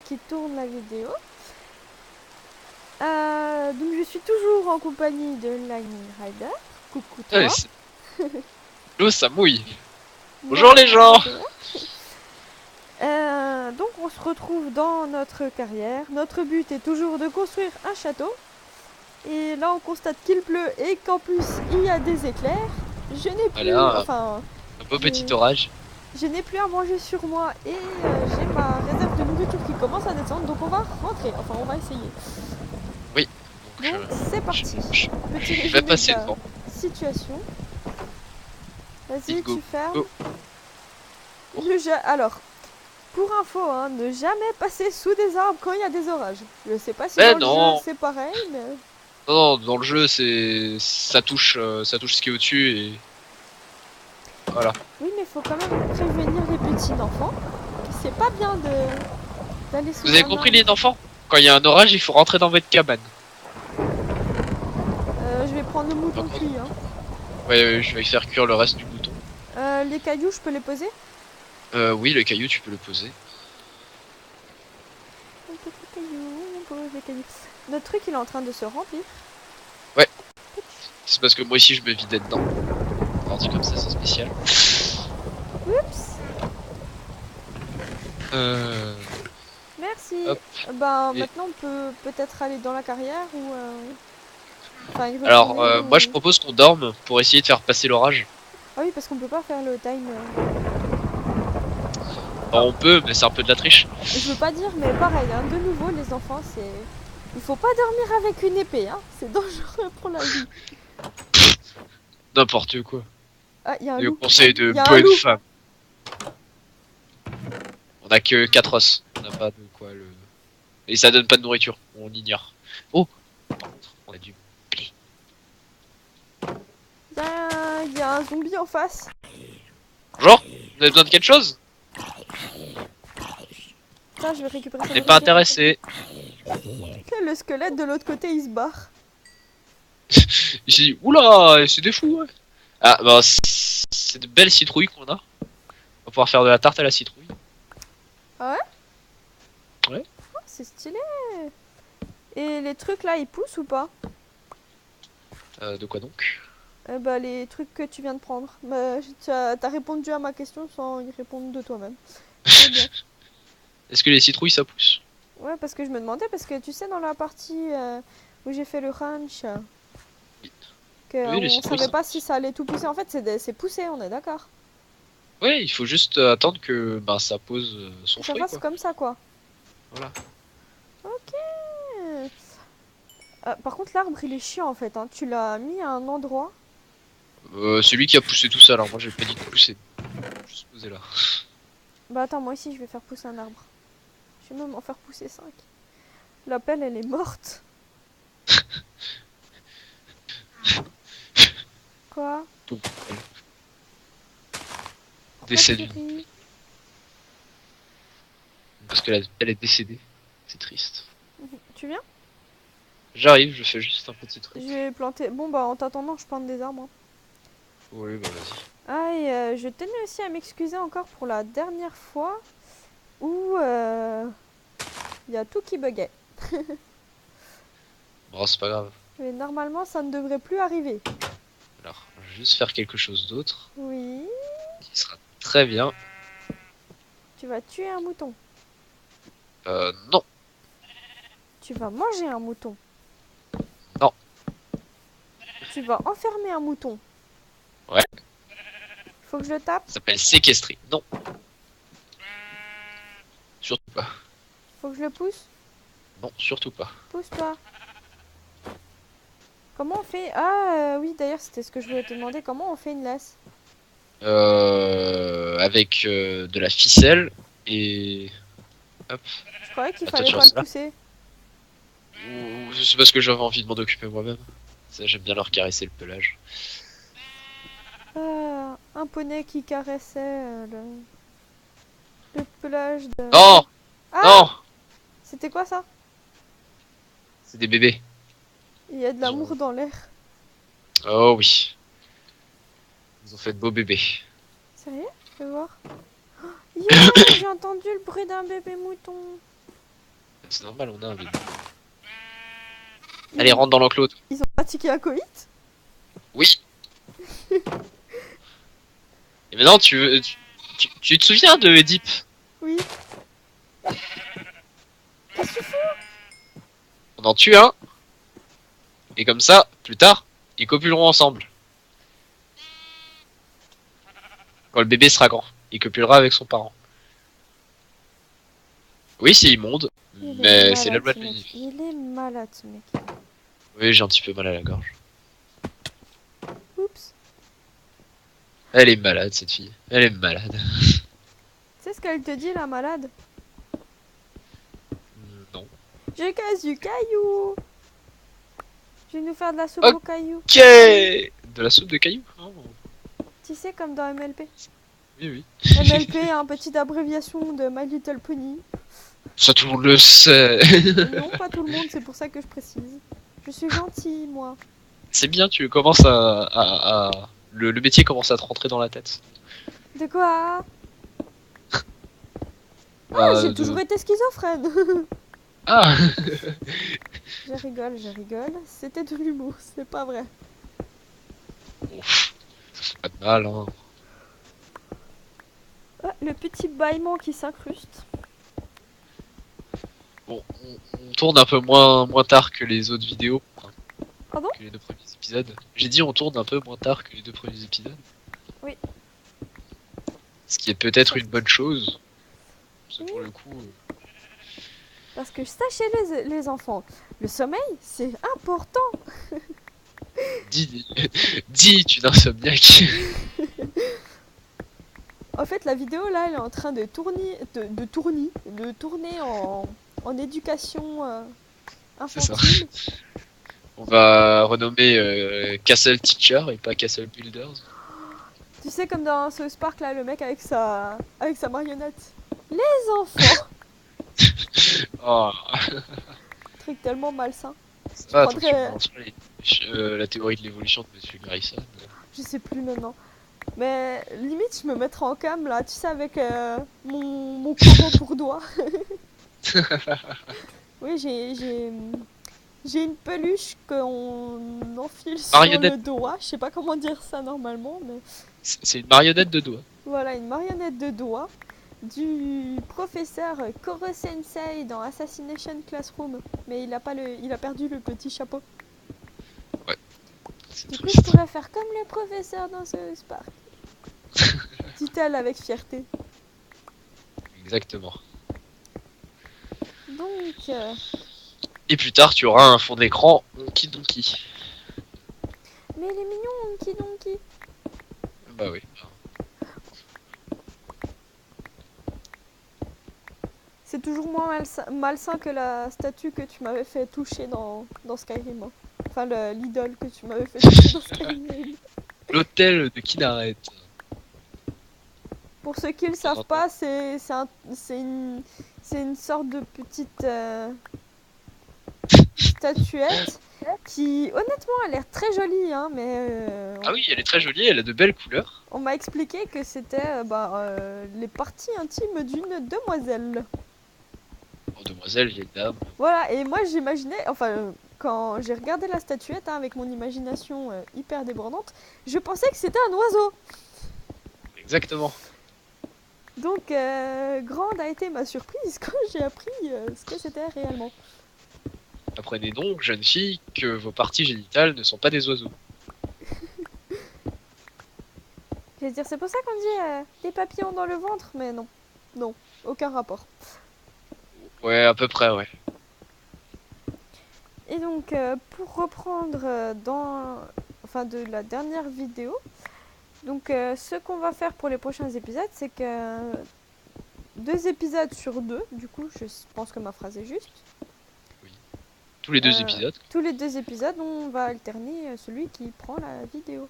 qui tourne la vidéo. Donc je suis toujours en compagnie de Lightning Rider. Coucou Ouais, toi. l'eau, ça mouille. Bonjour les gens. Bonjour. Donc on se retrouve dans notre carrière. Notre but est toujours de construire un château. Et là on constate qu'il pleut et qu'en plus il y a des éclairs. Je n'ai plus, Voilà, enfin, un beau petit je, orage. je n'ai plus à manger sur moi et j'ai ma réserve de nourriture qui commence à descendre. Donc on va rentrer, enfin on va essayer. Oui, donc Donc c'est parti. Petit je vais résumé de passer la devant. situation. Let's Vas-y, tu go. fermes. Go. Oh. Alors, pour info, hein, ne jamais passer sous des arbres quand il y a des orages. Je sais pas si dans Mais le jeu non, c'est pareil, mais... non, dans le jeu c'est ça touche ce qui est au-dessus et voilà. Oui, mais faut quand même prévenir les petits enfants. C'est pas bien d'aller Vous sous avez un compris arbre. les enfants? Quand il y a un orage, il faut rentrer dans votre cabane. Je vais prendre le Par mouton contre, cuit. Hein. ouais, je vais faire cuire le reste du mouton. Les cailloux, je peux les poser? Oui, le caillou, tu peux le poser. Un petit caillou, on pose les cailloux. Notre truc, il est en train de se remplir. Ouais, c'est parce que moi ici je me vidais dedans. Alors dit comme ça, c'est spécial. Oups. Euh, Merci. hop. Ben, Et maintenant, on peut peut-être aller dans la carrière ou... Enfin, y alors, retourner moi je ou... propose qu'on dorme pour essayer de faire passer l'orage. Ah oui, parce qu'on peut pas faire le time. Alors, Enfin, on peut, mais c'est un peu de la triche. je veux pas dire, mais pareil, hein, de nouveau, les enfants, c'est... Il faut pas dormir avec une épée, hein. C'est dangereux pour la vie. N'importe quoi. Ah, il y a un Le loup. conseil de Il y a un bonne loup. femme. On a que 4 os. On n'a pas de quoi le. Et ça donne pas de nourriture. On ignore. Oh, par contre, on a du blé. Il y a un zombie en face. Bonjour, vous avez besoin de quelque chose? Tiens, je vais récupérer On sa n'est pas nourriture. intéressé. Le squelette de l'autre côté, il se barre. J'ai dit, oula, c'est des fous, ouais. Ah, bah, c'est de belles citrouilles qu'on a. On va pouvoir faire de la tarte à la citrouille. Ah ouais? Ouais. Oh, c'est stylé. Et les trucs là, ils poussent ou pas? De quoi donc? Bah, les trucs que tu viens de prendre. Bah, t'as répondu à ma question sans y répondre de toi-même. C'est bien. Est-ce que les citrouilles ça pousse? Ouais, parce que je me demandais, parce que tu sais, dans la partie où j'ai fait le ranch, Oui, les qu'on citrouilles savait ça pas si pousse. ça allait tout pousser. En fait, c'est poussé, on est d'accord. Ouais, il faut juste attendre que ben, ça pose son Que ça fruit, fasse quoi. comme ça, quoi. Voilà. Ok. Par contre, l'arbre, il est chiant, en fait. Hein. Tu l'as mis à un endroit. Celui qui a poussé tout ça, alors moi j'ai pas dit de pousser. Juste poser là. Bah attends, moi aussi, je vais faire pousser un arbre. Je vais même en faire pousser 5. La pelle, elle est morte. Quoi? Donc, Pourquoi tu décédée. ris? Parce qu'elle est décédée. C'est triste. Tu viens? J'arrive, je fais juste un petit Je truc. vais planter... Bon, bah en t'attendant, je plante des arbres. Hein. Oui, bah vas-y. Ah, et je tenais aussi à m'excuser encore pour la dernière fois où il y a tout qui buguait. Bon, c'est pas grave. Mais normalement, ça ne devrait plus arriver. Alors, je vais juste faire quelque chose d'autre. Oui. Qui sera très bien. Tu vas tuer un mouton. Non. Tu vas manger un mouton. Non. Tu vas enfermer un mouton. Ouais. Faut que je le tape. Ça s'appelle séquestrer. Non. Surtout pas. Faut que je le pousse. Non, surtout pas. Pousse-toi. Comment on fait... Ah oui, d'ailleurs, c'était ce que je voulais te demander. Comment on fait une laisse? Avec de la ficelle et... Hop. Je croyais qu'il Ah, toi, fallait tu pas le restes là. pousser. Ou c'est parce que j'avais envie de m'en occuper moi-même. Ça, j'aime bien leur caresser le pelage. Ah, un poney qui caressait le pelage de... Non. Ah! Non. C'était quoi ça? C'est des bébés. Il y a de Ils ont... l'amour dans l'air. Oh oui. Ils ont fait de beaux bébés. Sérieux? Je vais voir. Yeah, j'ai entendu le bruit d'un bébé mouton. C'est normal, on a un bébé. Allez, rentre dans l'enclos. Ils ont pratiqué un coït? Oui. Et maintenant, tu te souviens de Oedipe? Oui. Qu'est-ce que tu fais? On en tue un. Et comme ça, plus tard, ils copuleront ensemble. Quand le bébé sera grand, il copulera avec son parent. Oui, c'est immonde, mais c'est la loi de l'univers. Il est malade, ce mec. Oui, j'ai un petit peu mal à la gorge. Oups. Elle est malade, cette fille. Elle est malade. Tu sais ce qu'elle te dit, la malade? Non. J'ai casse du caillou. Je vais nous faire de la soupe Ok. aux cailloux. Ok. De la soupe de cailloux. Oh. Tu sais, comme dans MLP. Oui, oui. MLP, un petite abréviation de My Little Pony. Ça, tout le monde le sait. Non, pas tout le monde, c'est pour ça que je précise. Je suis gentille, moi. C'est bien, tu commences Le métier commence à te rentrer dans la tête. De quoi? Bah, J'ai toujours été schizophrène. Ah. Je rigole. C'était de l'humour, c'est pas vrai. Ouf. Ça fait pas de mal, hein. Ah, le petit bâillement qui s'incruste. Bon, on tourne un peu moins tard que les autres vidéos. Pardon? Que les 2 premiers épisodes. J'ai dit on tourne un peu moins tard que les 2 premiers épisodes. Oui. Ce qui est peut-être une bonne chose. Parce que pour le coup... Parce que sachez les enfants, le sommeil, c'est important. Dis, tu d'insomniaque. En fait, la vidéo là, elle est en train de tourner en éducation C'est ça. infantile. On va renommer Castle Teacher et pas Castle Builders. Tu sais, comme dans South Park là, le mec avec sa marionnette. Les enfants. Oh, Truc tellement malsain. ça va, prendrais- attends, tu mentionnes la théorie de l'évolution de Monsieur Grayson. Je sais plus maintenant. Mais limite, je me mettrais en cam là, tu sais, avec mon combo pour doigt. Oui, j'ai une peluche qu'on enfile sur Marionnette. le doigt. Je sais pas comment dire ça normalement, mais C'est une marionnette de doigts. voilà, une marionnette de doigt du professeur Koro Sensei dans Assassination Classroom. Mais il a perdu le petit chapeau. C'est Du coup, je triste. pourrais faire comme le professeur dans ce Spark. Dit-elle avec fierté. Exactement. Donc, Et plus tard, tu auras un fond d'écran Donkey Donkey. mais il est mignon, Donkey Donkey. Bah oui. C'est toujours moins malsain que la statue que tu m'avais fait toucher dans Skyrim. Hein. Enfin, l'idole que tu m'avais fait toucher dans Skyrim. L'hôtel de Kinaret. Pour ceux qui ne le savent pas, c'est une sorte de petite statuette qui, honnêtement, a l'air très jolie. Hein, mais Ah oui, elle est très jolie, elle a de belles couleurs. on m'a expliqué que c'était les parties intimes d'une demoiselle. Oh, demoiselle, vieille dame. Voilà, et moi j'imaginais, enfin, quand j'ai regardé la statuette, hein, avec mon imagination hyper débordante, je pensais que c'était un oiseau. Exactement. Donc, grande a été ma surprise quand j'ai appris ce que c'était réellement. Apprenez donc, jeune fille, que vos parties génitales ne sont pas des oiseaux. Je vais dire, c'est pour ça qu'on dit des papillons dans le ventre, mais non. Non, aucun rapport. Ouais, à peu près, ouais. Et donc, pour reprendre de la dernière vidéo, donc ce qu'on va faire pour les prochains épisodes, c'est que 2 épisodes sur 2, du coup, je pense que ma phrase est juste. Tous les 2 épisodes. Tous les 2 épisodes, on va alterner celui qui prend la vidéo.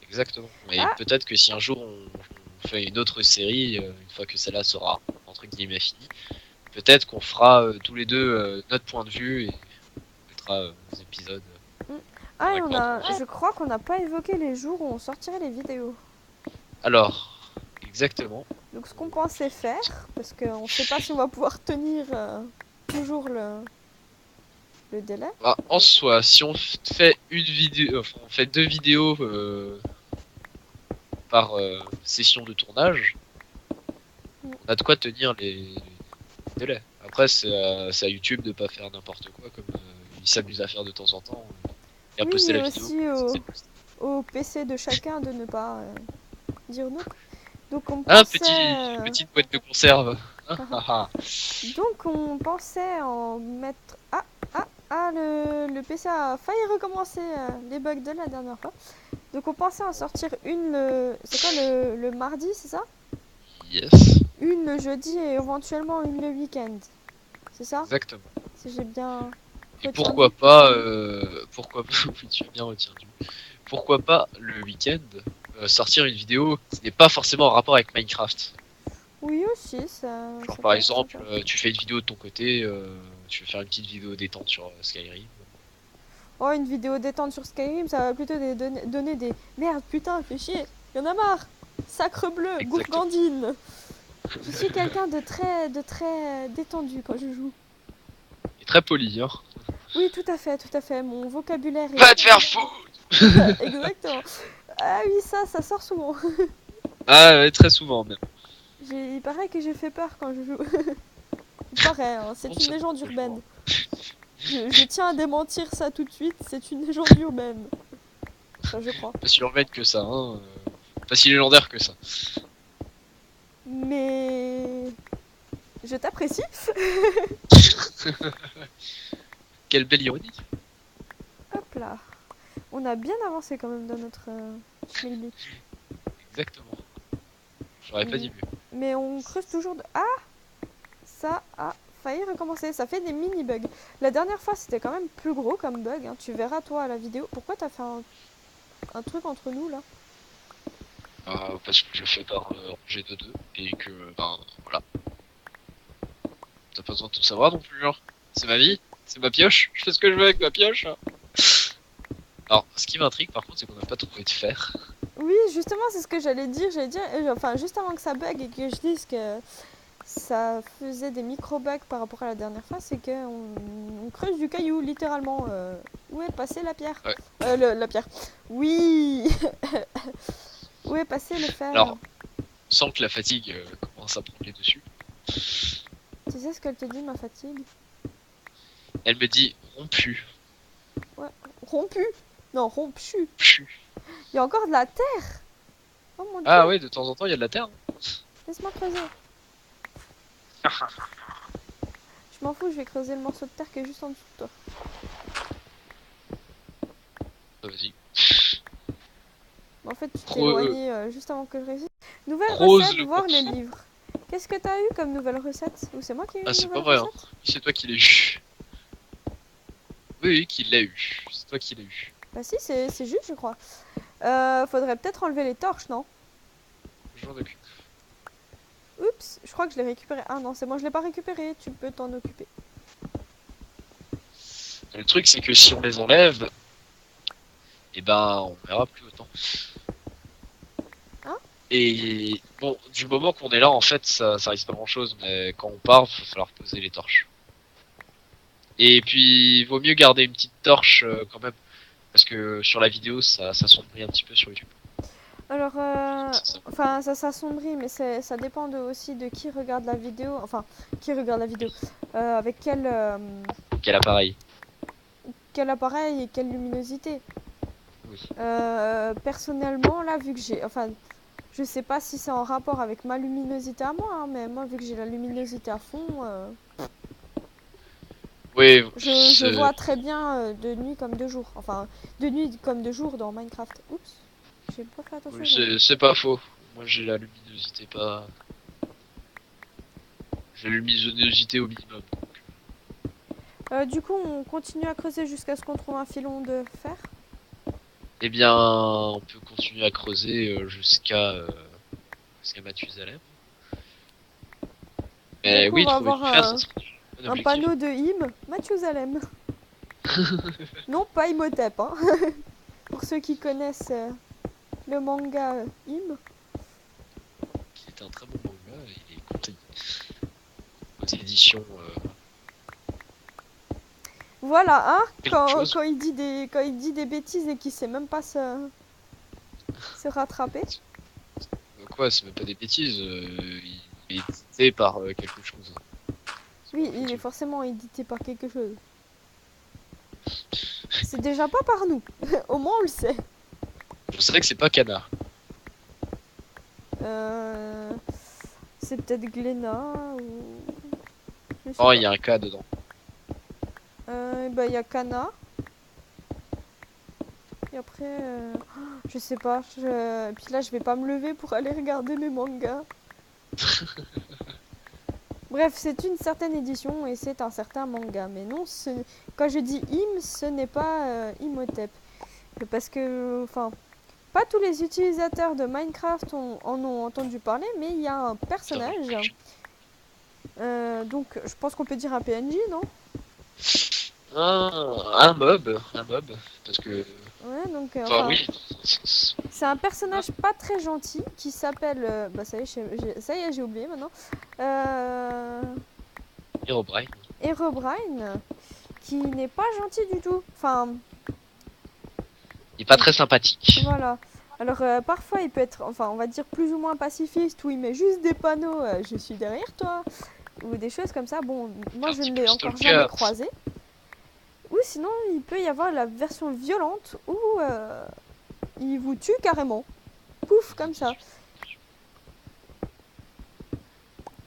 Exactement. Et Ah. peut-être que si un jour on fait une autre série, une fois que celle-là sera entre guillemets finie, peut-être qu'on fera tous les deux notre point de vue et on mettra aux épisodes. Ah, et D'accord. je crois qu'on n'a pas évoqué les jours où on sortirait les vidéos. Alors, exactement. Donc ce qu'on pensait faire, parce qu'on ne sait pas si on va pouvoir tenir toujours le délai. Bah, en soi, si on fait une vidéo, enfin, on fait 2 vidéos par session de tournage, on a de quoi tenir les délais. Après, c'est à YouTube de pas faire n'importe quoi comme ils s'amusent à faire de temps en temps et à Oui, poster et la vidéo. aussi au PC de chacun de ne pas dire non. Donc on Ah, pensait, petite boîte de conserve. Ah, ah, ah. donc on pensait en mettre. Le PC a failli recommencer les bugs de la dernière fois. Donc on pensait en sortir une c'est quoi le mardi, c'est ça? Yes, Une le jeudi et éventuellement une le week-end. C'est ça? exactement. Si j'ai bien Et retenu. pourquoi pas, oui, tu as bien retenu. Pourquoi pas le week-end sortir une vidéo qui n'est pas forcément en rapport avec Minecraft. Oui aussi, ça. Genre Ça par peut être exemple, sympa. tu fais une vidéo de ton côté, tu veux faire une petite vidéo détente sur Skyrim. Oh, une vidéo détente sur Skyrim, ça va plutôt donner des. Merde, putain, fais chier, y'en a marre! Sacre bleu, Exactement. gourgandine! Je suis quelqu'un de très détendu quand je joue. Et très poli, hein. Oui, tout à fait, tout à fait. Mon vocabulaire est. Va te faire foutre. Exactement. Ah oui, ça sort souvent. Ah ouais, très souvent même. Il paraît que j'ai fait peur quand je joue. Il paraît, hein, Bon, c'est une ça légende dépend des urbaine. jours. Je tiens à démentir ça tout de suite, c'est une légende urbaine. Enfin, je crois. Pas si urbaine que ça, hein. Pas si légendaire que ça. Mais. Je t'apprécie. Quelle belle ironie. Hop là. On a bien avancé quand même dans notre schmilblick. Exactement. J'aurais pas dit mieux. Mais on creuse toujours de. Ah, ça a failli recommencer. Ça fait des mini-bugs. La dernière fois, c'était quand même plus gros comme bug. Hein. Tu verras, toi, à la vidéo. Pourquoi t'as fait un truc entre nous, là? Parce que je fais par rangée de 2 et que, ben, voilà. T'as pas besoin de tout savoir non plus, genre. C'est ma vie, c'est ma pioche, je fais ce que je veux avec ma pioche. Alors, ce qui m'intrigue par contre, c'est qu'on n'a pas trouvé de fer. Oui, justement, c'est ce que j'allais dire. Enfin, juste avant que ça bug et que je dise que ça faisait des micro-bugs par rapport à la dernière fois, c'est qu'on creuse du caillou, littéralement. Où est passée la pierre? Ouais. La pierre. Oui. Où est passé le fer? Alors, sans que la fatigue commence à prendre les dessus, Tu sais ce qu'elle te dit, ma fatigue? elle me dit rompu. Ouais. Rompu? Non, rompu. Pu. Il y a encore de la terre. Oh mon dieu. Ah ouais, de temps en temps, il y a de la terre. Laisse-moi creuser. Je m'en fous, je vais creuser le morceau de terre qui est juste en dessous de toi. Vas-y. En fait, tu t'es Creux- éloigné juste avant que je réussisse. Nouvelle Creuse recette, le voir les morceau. livres. Qu'est-ce que t'as eu comme nouvelle recette? Ou c'est moi qui ai eu Ah, une c'est pas nouvelle vrai, hein. recette? C'est toi qui l'as eu. Oui, qui l'a eu. C'est toi qui l'as eu. Bah si, c'est juste, je crois. Faudrait peut-être enlever les torches, non? Je m'en occupe. Oups, je crois que je l'ai récupéré. Ah non, c'est bon, je l'ai pas récupéré. Tu peux t'en occuper. Le truc, c'est que si on les enlève, et ben, on verra plus autant. Hein? Et bon, du moment qu'on est là, en fait, ça risque pas grand chose, mais quand on part, il va falloir poser les torches. Et puis, il vaut mieux garder une petite torche quand même, parce que sur la vidéo, ça s'assombrit un petit peu sur YouTube. Alors, C'est ça. enfin, ça s'assombrit, mais ça dépend aussi de qui regarde la vidéo. Enfin, qui regarde la vidéo. Avec Quel appareil? quel appareil et quelle luminosité. Oui. Personnellement, là, vu que j'ai... Enfin, je sais pas si c'est en rapport avec ma luminosité à moi, hein, mais moi, vu que j'ai la luminosité à fond, Oui, je vois très bien de nuit comme de jour. Enfin, de nuit comme de jour dans Minecraft. Oups, j'ai pas fait attention. oui, c'est pas faux. Moi, j'ai la luminosité pas. J'ai la luminosité au minimum. Du coup, on continue à creuser jusqu'à ce qu'on trouve un filon de fer. Eh bien, on peut continuer à creuser jusqu'à Mathusalem. Mais Du coup, oui, on va trouver du avoir fer, ça serait un un objectif. panneau de hymne Mathusalem. Non, pas Imhotep, hein. Pour ceux qui connaissent le manga hymne. Qui était un très bon manga, il est compté aux éditions Voilà, hein, Quelque chose. quand il dit des bêtises et qu'il sait même pas se rattraper. Quoi, c'est même pas des bêtises. Il est édité par quelque chose. C'est Oui, pas il est foutu. forcément édité par quelque chose. C'est déjà pas par nous. Au moins, on le sait. Je sais que c'est pas Cana. Euh, c'est peut-être Glénat ou... Je sais Oh, pas. il y a un K dedans. Bah, il y a Kana. Et après, je sais pas. Et puis là, je vais pas me lever pour aller regarder mes mangas. Bref, c'est une certaine édition et c'est un certain manga. Mais non, quand je dis Im, ce n'est pas Imhotep. Parce que, enfin, pas tous les utilisateurs de Minecraft en ont entendu parler, mais il y a un Putain, personnage. Donc, je pense qu'on peut dire un PNJ, non? un mob. Un mob. Parce que. Ouais, donc, Enfin, enfin, oui. c'est un personnage pas très gentil qui s'appelle. Bah, ça y est, ça y est, j'ai oublié maintenant. Herobrine. Herobrine, qui n'est pas gentil du tout. Enfin, Il est pas très sympathique. voilà. Alors, parfois, il peut être, enfin, on va dire plus ou moins pacifiste, où il met juste des panneaux je suis derrière toi, ou des choses comme ça. Bon, moi, Un je petit ne peu l'ai encore jamais stalker. croisé. Ou sinon, il peut y avoir la version violente où il vous tue carrément. Pouf, comme ça.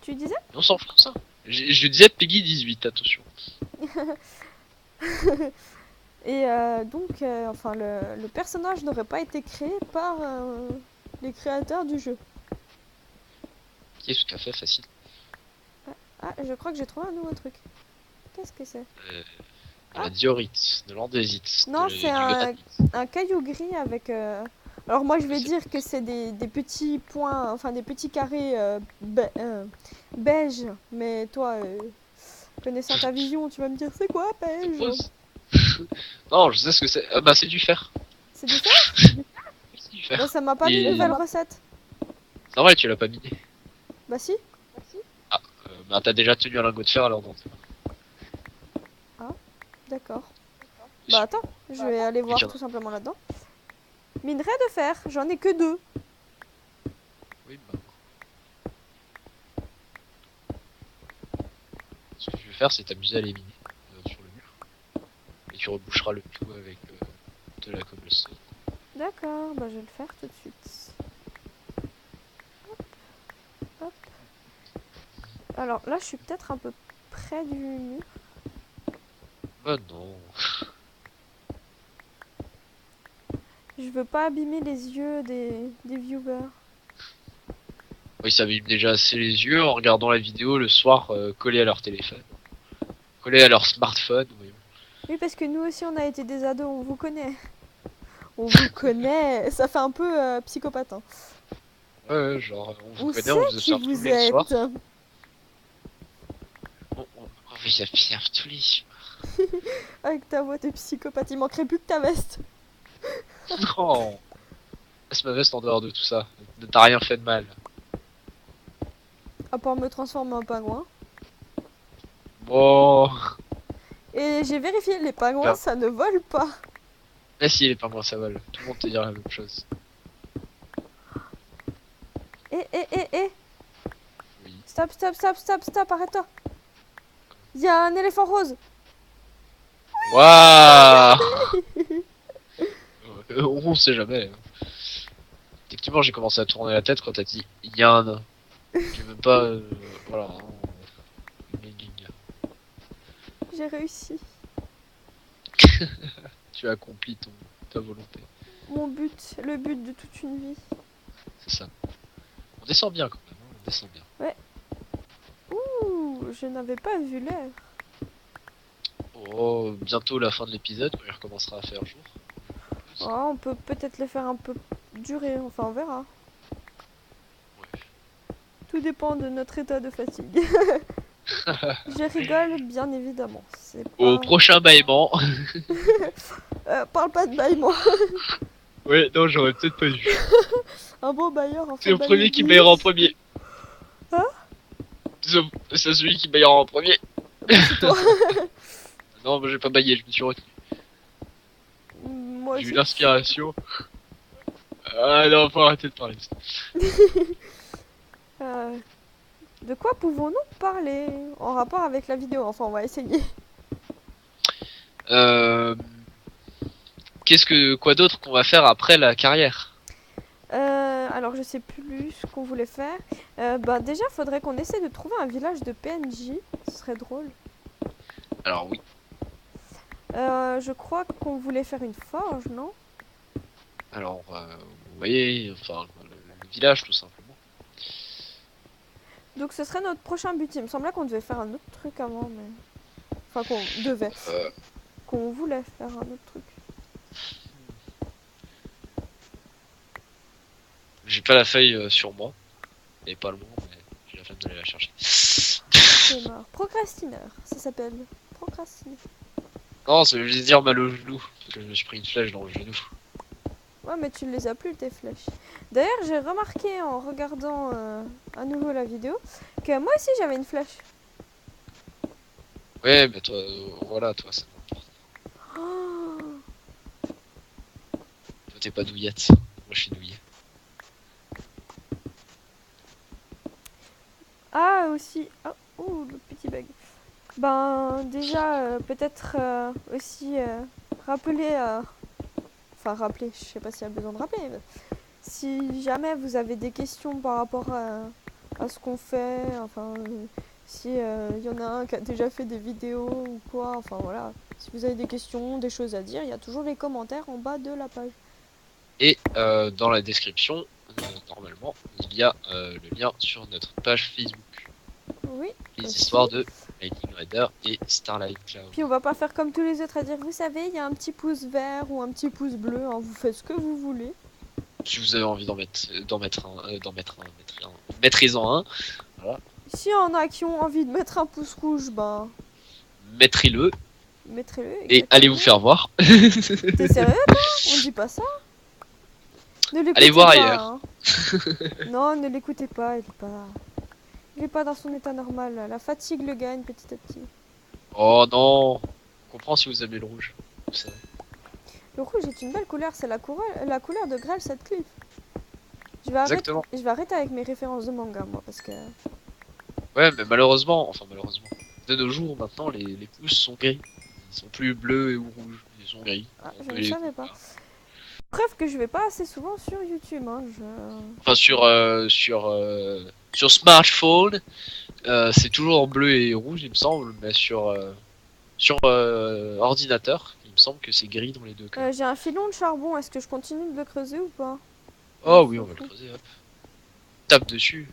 Tu disais? On s'en fout ça. Je disais Peggy 18, attention. Et donc, enfin, le personnage n'aurait pas été créé par les créateurs du jeu. Qui est tout à fait facile. Ah, je crois que j'ai trouvé un nouveau truc. Qu'est-ce que c'est? De la diorite, de l'andésite, Non, c'est du granit. un caillou gris avec... Alors moi, je vais C'est dire que c'est des petits points, enfin des petits carrés beige. Mais toi, connaissant ta vision, tu vas me dire, c'est quoi beige? rose. Non, je sais ce que c'est. Ah bah c'est du fer. C'est du fer? C'est du Bah fer. ça m'a pas mis une Et nouvelle recette. c'est vrai, tu l'as pas miné. Bah si. Ah, bah t'as déjà tenu un lingot de fer alors non. D'accord. Bah attends, je vais aller voir Oui, tout simplement là-dedans. Minerai de fer, j'en ai que 2. oui, bah. Ce que je vais faire, c'est t'amuser à les miner sur le mur. Et tu reboucheras le tout avec de la cobblestone. D'accord, bah je vais le faire tout de suite. Hop. Alors là, je suis peut-être un peu près du mur. Oh non. Je veux pas abîmer les yeux des viewers. Oui, ça m'abîme déjà assez les yeux en regardant la vidéo le soir collés à leur téléphone. Collés à leur smartphone. Oui. Oui, parce que nous aussi, on a été des ados, on vous connaît. On vous connaît. Ça fait un peu psychopathe. Hein. Ouais, genre, on vous On connaît, sait on vous qui observe tous vous les soirs. êtes. On vous observe tous les soirs. Avec ta voix de psychopathe, il manquerait plus que ta veste. Non. Laisse ma veste en dehors de tout ça. Ne t'as rien fait de mal. À part me transformer en pingouin. Bon. Et j'ai vérifié, les pingouins, Là. ça ne vole pas. Mais si, les pingouins, ça vole. Tout le monde te dira la même chose. Eh. Oui. Stop, arrête-toi. Il y a un éléphant rose. Waouh. On sait jamais. Effectivement, j'ai commencé à tourner la tête quand t'as dit il y a un nain. J'ai même pas. Voilà. J'ai réussi. Tu as accompli ta volonté. Mon but, le but de toute une vie. C'est ça. On descend bien quand même. On descend bien. Ouh, je n'avais pas vu l'heure. Oh, bientôt la fin de l'épisode quand il recommencera à faire jour. Oh, on peut peut-être le faire un peu durer, enfin on verra. Ouais. Tout dépend de notre état de fatigue. Je rigole, bien évidemment. C'est pas... Au prochain bâillement. parle pas de bâillement. Ouais, non, j'aurais peut-être pas dû. Un bon bailleur en fait. C'est le premier qui baillera en premier. Hein? C'est celui qui baillera en premier. C'est toi. Non, moi j'ai pas baillé, je me suis retenu. Moi J'ai eu aussi. l'inspiration. Ah non, faut arrêter de parler de ça. Euh, de quoi pouvons-nous parler en rapport avec la vidéo? Enfin, on va essayer. Euh... Quoi d'autre qu'on va faire après la carrière? Alors, je sais plus ce qu'on voulait faire. Bah, déjà, faudrait qu'on essaie de trouver un village de PNJ. Ce serait drôle. Alors oui. Je crois qu'on voulait faire une forge, non? Alors, vous voyez, enfin, le village tout simplement. Donc, ce serait notre prochain but. Il me semblait qu'on devait faire un autre truc avant, mais. Enfin, qu'on devait. Euh, Qu'on voulait faire un autre truc. j'ai pas la feuille sur moi. Et pas le moment, mais j'ai la flemme d'aller la chercher. C'est marre. Procrastineur, ça s'appelle. Procrastiner. Non, ça veut dire mal au genou. Parce que je me suis pris une flèche dans le genou. Ouais, mais tu les as plus, tes flèches. D'ailleurs, j'ai remarqué en regardant à nouveau la vidéo que moi aussi j'avais une flèche. Ouais, mais toi, voilà, toi, c'est bon. Oh. Toi, t'es pas douillette. Moi, je suis douillet. Ah, aussi. Oh, oh, le petit bug. Ben, déjà, peut-être aussi rappeler. Enfin, rappeler, je sais pas s'il y a besoin de rappeler. Mais si jamais vous avez des questions par rapport à ce qu'on fait, enfin, si y en a un qui a déjà fait des vidéos ou quoi, enfin voilà. Si vous avez des questions, des choses à dire, il y a toujours les commentaires en bas de la page. Et dans la description, normalement, il y a le lien sur notre page Facebook. Oui. Les aussi. histoires de Lightning Raider et Starlight Cloud. Puis on va pas faire comme tous les autres à dire, vous savez, il y a un petit pouce vert ou un petit pouce bleu, hein, vous faites ce que vous voulez. Si vous avez envie mettrez-en un. Voilà. S'il y en a qui ont envie de mettre un pouce rouge, ben, Mettrez-le mettrez-le. et Exactement. allez vous faire voir. T'es sérieux, toi? On dit pas ça? Ne l'écoutez Allez voir pas, ailleurs. hein. Non, ne l'écoutez pas, il est pas dans son état normal. Là. La fatigue le gagne petit à petit. Oh non. On comprend si vous aimez le rouge. Vous savez. Le rouge est une belle couleur, c'est la couleur de Grail Sutcliffe. Exactement. Je vais arrêter avec mes références de manga, moi, parce que... Ouais, mais malheureusement, de nos jours maintenant, les pouces sont gris. Ils sont plus bleus ou rouges, ils sont gris. Ah, On je peut ne les- savais pas. Preuve que je vais pas assez souvent sur YouTube, hein, Enfin, sur smartphone, c'est toujours bleu et rouge, il me semble, mais sur ordinateur, il me semble que c'est gris dans les deux cas. J'ai un filon de charbon, est-ce que je continue de le creuser ou pas? Oh oui, on va le creuser, hop. Tape dessus.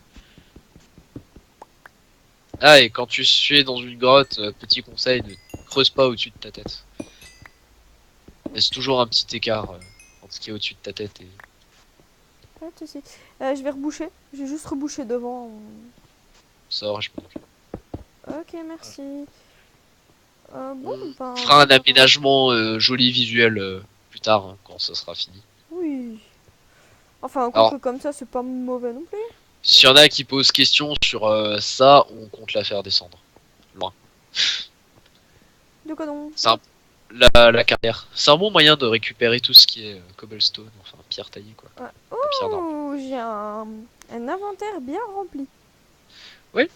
Ah, et quand tu es dans une grotte, petit conseil, ne creuse pas au-dessus de ta tête. Laisse toujours un petit écart entre ce qui est au-dessus de ta tête et... Pas de soucis. Je vais reboucher, j'ai juste rebouché devant. Ça, je m'en occupe. Ok, merci. Bon, On ben... fera un aménagement joli visuel plus tard, hein, quand ça sera fini. Oui. Enfin, un Alors, couple comme ça, c'est pas mauvais non plus. s'il y en a qui posent question sur ça, on compte la faire descendre. Loin. De quoi donc? C'est la carrière. C'est un bon moyen de récupérer tout ce qui est cobblestone, enfin pierre taillée quoi. Ah, La pierre d'argent. oh, j'ai un inventaire bien rempli. Oui.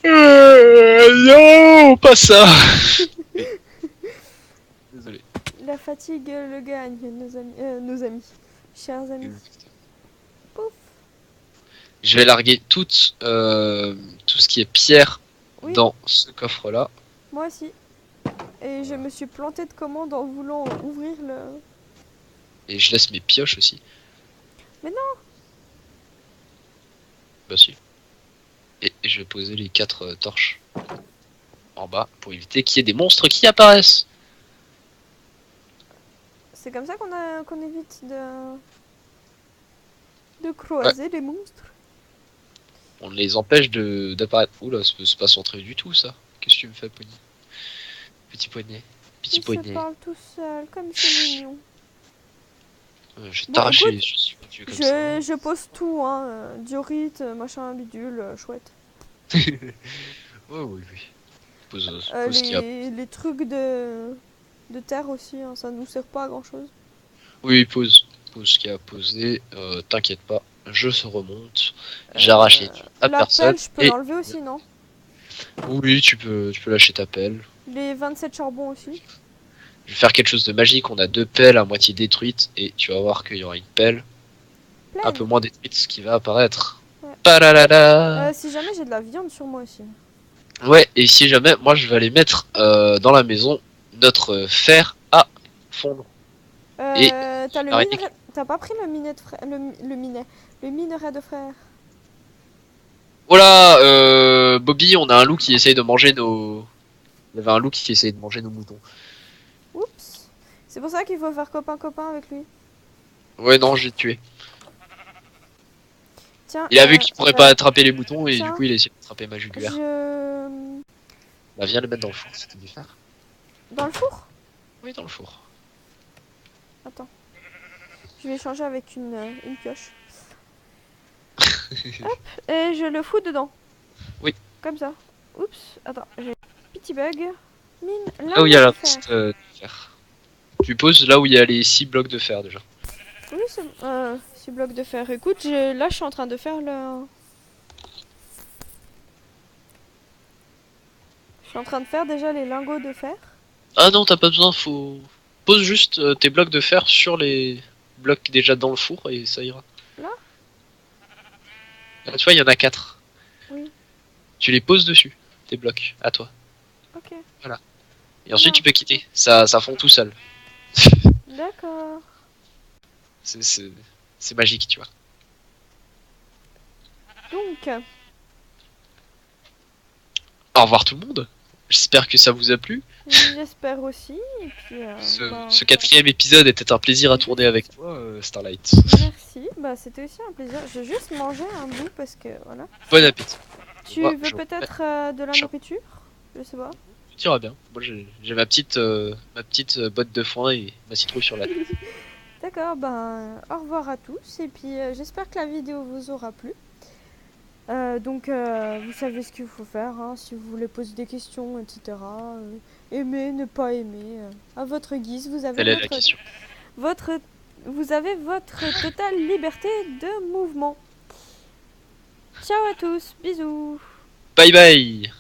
Non, pas ça. Désolé. La fatigue le gagne, nos amis. Chers amis. Pouf. Je vais larguer tout ce qui est pierre Oui. dans ce coffre-là. Moi aussi. Et je me suis planté de commande en voulant ouvrir le... Et je laisse mes pioches aussi. Mais non. Bah si. Et je vais poser les 4 torches en bas pour éviter qu'il y ait des monstres qui apparaissent. C'est comme ça qu'on évite de croiser les monstres. On les empêche d'apparaître. Oula, c'est pas centré du tout ça. Qu'est-ce que tu me fais, Pony? Petit poney. Petit Ils se poney. parlent tout seuls, comme c'est mignon. Je vais Bon, t'arracher écoute, les yeux comme ça. Je pose tout, hein. Diorite, machin, bidule, chouette. Oui, oui, oui. pose ce qu'il y a. Les trucs de terre aussi, hein, ça nous sert pas à grand chose. Oui, pose ce qu'il y a à poser. T'inquiète pas, je se remonte. J'arrache les trucs à La personne. pelle, je peux Et l'enlever aussi, non? oui, tu peux lâcher ta pelle. Les 27 charbons aussi. Je vais faire quelque chose de magique. On a 2 pelles à moitié détruites et tu vas voir qu'il y aura une pelle un Pleine. peu moins détruite ce qui va apparaître. Ouais. Palalala. Si jamais j'ai de la viande sur moi aussi. Ouais, et si jamais, moi je vais aller mettre dans la maison notre fer à fondre. Et T'as le arrêtez. minerai... T'as pas pris le minet de frère... Le minerai de frère. Voilà, Bobby, on a un loup qui essaye de manger nos. Il y avait un loup qui essayait de manger nos moutons. Oups. C'est pour ça qu'il faut faire copain-copain avec lui. Ouais, non, je l'ai tué. Tiens. Il a vu qu'il pourrait pas attraper les moutons et tiens. du coup il a essayé d'attraper ma jugulaire. Bah, viens le mettre dans le four, c'était du fer. Dans le four? Oui, dans le four. Attends. Je vais changer avec une pioche. Hop, et je le fous dedans. Oui. Comme ça. Oups, attends, j'ai un petit bug. Mine, Là où il y a de la fer. piste de fer. Tu poses là où il y a les 6 blocs de fer déjà. Oui, c'est 6 blocs de fer. Écoute, là je suis en train de faire le... Je suis en train de faire déjà les lingots de fer. Ah non, t'as pas besoin, faut. Pose juste tes blocs de fer sur les blocs déjà dans le four et ça ira. Là? Tu vois, il y en a 4. Oui. Tu les poses dessus, tes blocs, à toi. Ok. Et ensuite tu peux quitter, ça fond tout seul. D'accord. C'est magique, tu vois. Donc, Au revoir tout le monde. J'espère que ça vous a plu. j'espère aussi. Et puis, Ce 4e épisode était un plaisir à tourner avec toi, Starlight. merci. Bah, c'était aussi un plaisir. J'ai juste mangé un bout parce que voilà. Bon appétit. Tu Moi, veux je- peut-être de la nourriture? Je sais pas. Tu iras bien. Moi j'ai ma petite botte de foin et ma citrouille sur la tête. D'accord, ben au revoir à tous et puis j'espère que la vidéo vous aura plu. Donc vous savez ce qu'il faut faire, hein, si vous voulez poser des questions, etc. Aimer, ne pas aimer, à votre guise, vous avez Telle est la question. vous avez votre totale liberté de mouvement. Ciao à tous, bisous. Bye bye.